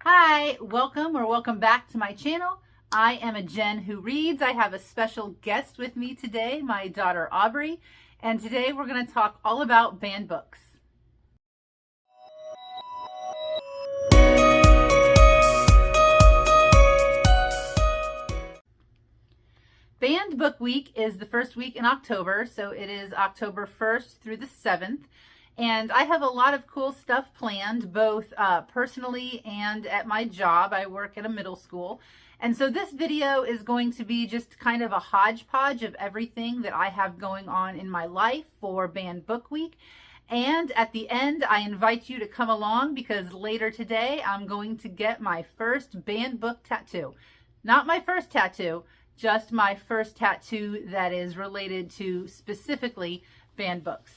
Hi, welcome back to my channel. I am a Jen who reads. I have a special guest with me today, my daughter Aubrey, and today we're going to talk all about banned books. Banned Book Week is the first week in October, so it is October 1st through the 7th. And I have a lot of cool stuff planned, both personally and at my job. I work at a middle school. And so this video is going to be just kind of a hodgepodge of everything that I have going on in my life for Banned Book Week. And at the end, I invite you to come along because later today, I'm going to get my first banned book tattoo. Not my first tattoo, just my first tattoo that is related to specifically banned books.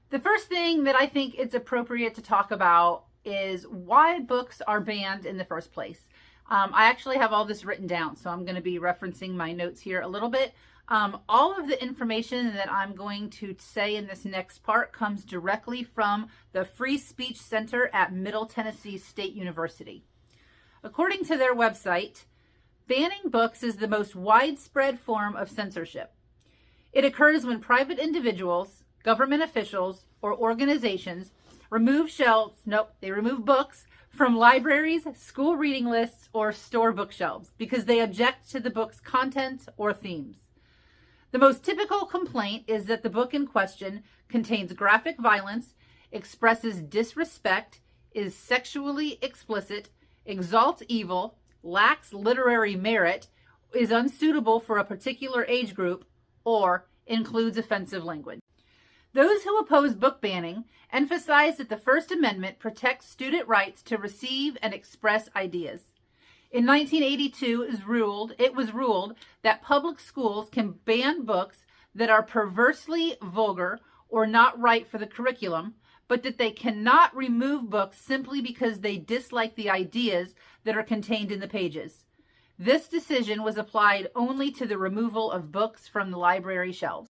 The first thing that I think it's appropriate to talk about is why books are banned in the first place. I actually have all this written down, so I'm going to be referencing my notes here a little bit. All of the information that I'm going to say in this next part comes directly from the Free Speech Center at Middle Tennessee State University. According to their website, banning books is the most widespread form of censorship. It occurs when private individuals, government officials, or organizations remove books from libraries, school reading lists, or store bookshelves because they object to the book's content or themes. The most typical complaint is that the book in question contains graphic violence, expresses disrespect, is sexually explicit, exalts evil, lacks literary merit, is unsuitable for a particular age group, or includes offensive language. Those who oppose book banning emphasize that the First Amendment protects student rights to receive and express ideas. In 1982, it was ruled that public schools can ban books that are perversely vulgar or not right for the curriculum, but that they cannot remove books simply because they dislike the ideas that are contained in the pages. This decision was applied only to the removal of books from the library shelves.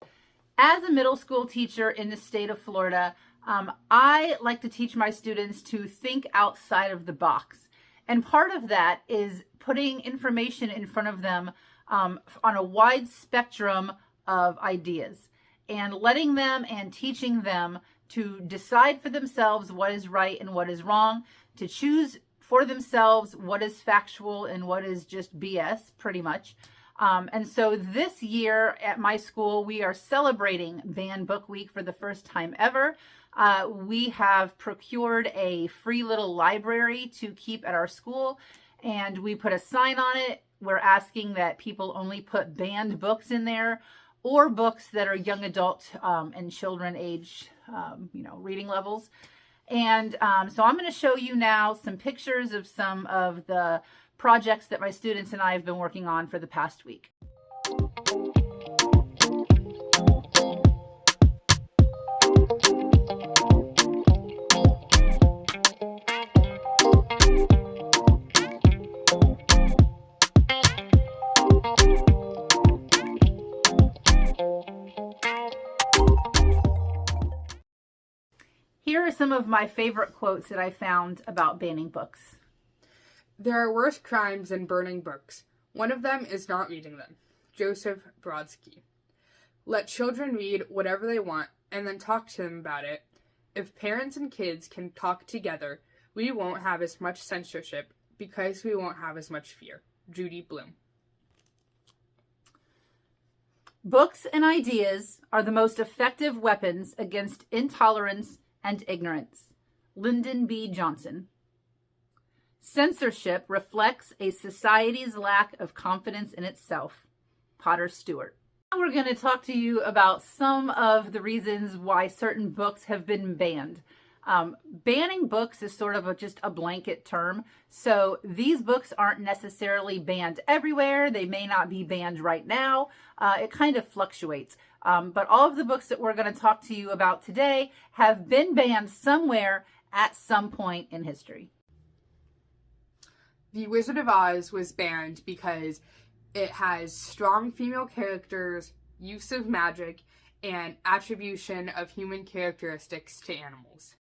As a middle school teacher in the state of Florida, I like to teach my students to think outside of the box. And part of that is putting information in front of them on a wide spectrum of ideas and letting them and teaching them to decide for themselves what is right and what is wrong, to choose for themselves what is factual and what is just BS, pretty much. And so this year at my school, we are celebrating Banned Book Week for the first time ever. We have procured a free little library to keep at our school, and we put a sign on it. We're asking that people only put banned books in there or books that are young adult and children age, reading levels. And so I'm going to show you now some pictures of some of the projects that my students and I have been working on for the past week. Here are some of my favorite quotes that I found about banning books. There are worse crimes than burning books. One of them is not reading them. Joseph Brodsky. Let children read whatever they want and then talk to them about it. If parents and kids can talk together, we won't have as much censorship because we won't have as much fear. Judy Blume. Books and ideas are the most effective weapons against intolerance and ignorance. Lyndon B. Johnson. Censorship reflects a society's lack of confidence in itself. Potter Stewart. Now we're going to talk to you about some of the reasons why certain books have been banned. Banning books is sort of just a blanket term. So these books aren't necessarily banned everywhere. They may not be banned right now. It kind of fluctuates. But all of the books that we're going to talk to you about today have been banned somewhere at some point in history. The Wizard of Oz was banned because it has strong female characters, use of magic, and attribution of human characteristics to animals.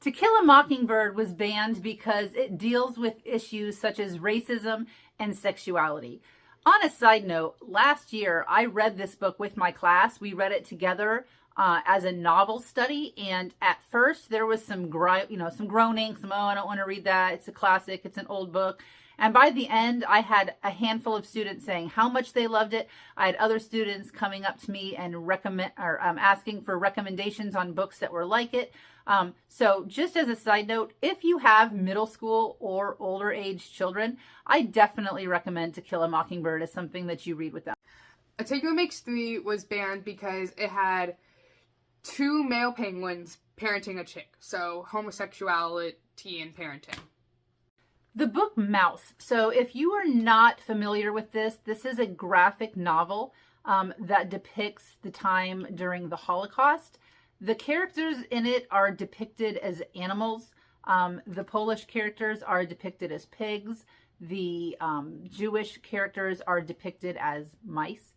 To Kill a Mockingbird was banned because it deals with issues such as racism and sexuality. On a side note, last year I read this book with my class. We read it together as a novel study, and at first there was some groaning, oh, I don't want to read that. It's a classic. It's an old book. And by the end, I had a handful of students saying how much they loved it. I had other students coming up to me and asking for recommendations on books that were like it. So just as a side note, if you have middle school or older age children, I definitely recommend To Kill a Mockingbird as something that you read with them. A Tango Makes Three was banned because it had two male penguins parenting a chick, so homosexuality and parenting. The book Mouse. So if you are not familiar with this is a graphic novel that depicts the time during the Holocaust. The characters in it are depicted as animals. The Polish characters are depicted as pigs. The Jewish characters are depicted as mice.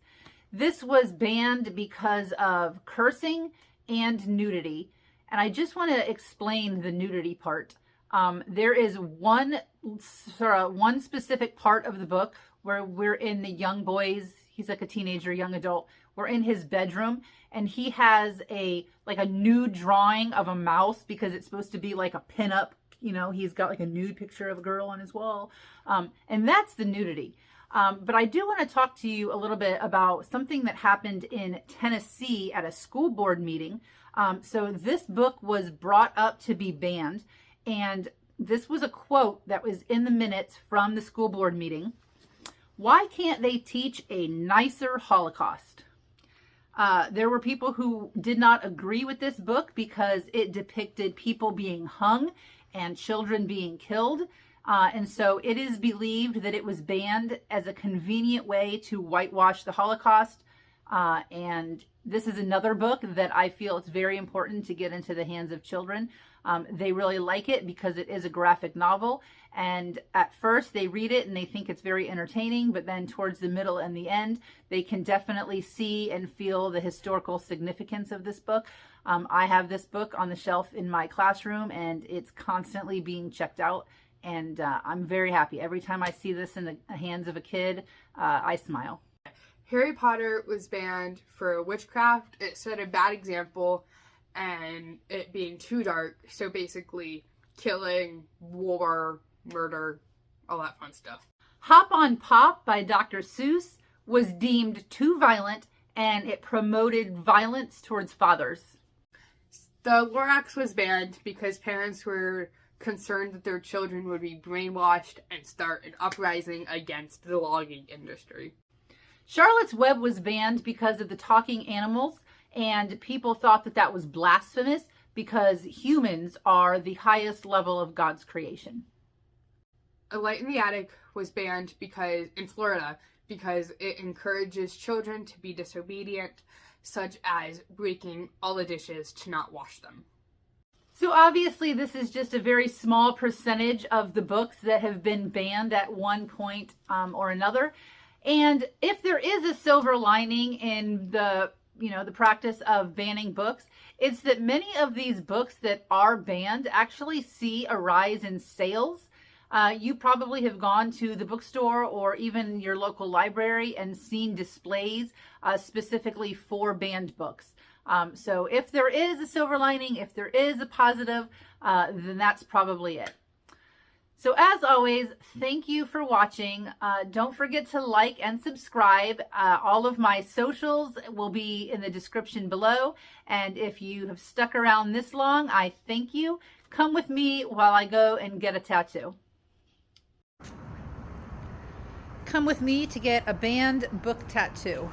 This was banned because of cursing and nudity. And I just want to explain the nudity part. There is one specific part of the book where we're in the young boy's, he's like a teenager, young adult. We're in his bedroom and he has a nude drawing of a mouse because it's supposed to be like a pinup. You know, he's got like a nude picture of a girl on his wall. And that's the nudity. But I do want to talk to you a little bit about something that happened in Tennessee at a school board meeting. So this book was brought up to be banned. And this was a quote that was in the minutes from the school board meeting. Why can't they teach a nicer Holocaust? There were people who did not agree with this book because it depicted people being hung and children being killed. And so it is believed that it was banned as a convenient way to whitewash the Holocaust. And this is another book that I feel it's very important to get into the hands of children. They really like it because it is a graphic novel. And at first they read it and they think it's very entertaining, but then towards the middle and the end, they can definitely see and feel the historical significance of this book. I have this book on the shelf in my classroom and it's constantly being checked out. And I'm very happy. Every time I see this in the hands of a kid, I smile. Harry Potter was banned for witchcraft. It set a bad example and it being too dark. So basically killing, war, murder, all that fun stuff. Hop on Pop by Dr. Seuss was deemed too violent and it promoted violence towards fathers. The Lorax was banned because parents were concerned that their children would be brainwashed and start an uprising against the logging industry. Charlotte's Web was banned because of the talking animals, and people thought that that was blasphemous because humans are the highest level of God's creation. A Light in the Attic was banned in Florida because it encourages children to be disobedient, such as breaking all the dishes to not wash them. So obviously this is just a very small percentage of the books that have been banned at one point or another. And if there is a silver lining in the practice of banning books, it's that many of these books that are banned actually see a rise in sales. You probably have gone to the bookstore or even your local library and seen displays specifically for banned books. So if there is a silver lining, if there is a positive, then that's probably it. So as always, thank you for watching. Don't forget to like and subscribe. All of my socials will be in the description below. And if you have stuck around this long, I thank you. Come with me while I go and get a tattoo. Come with me to get a banned book tattoo.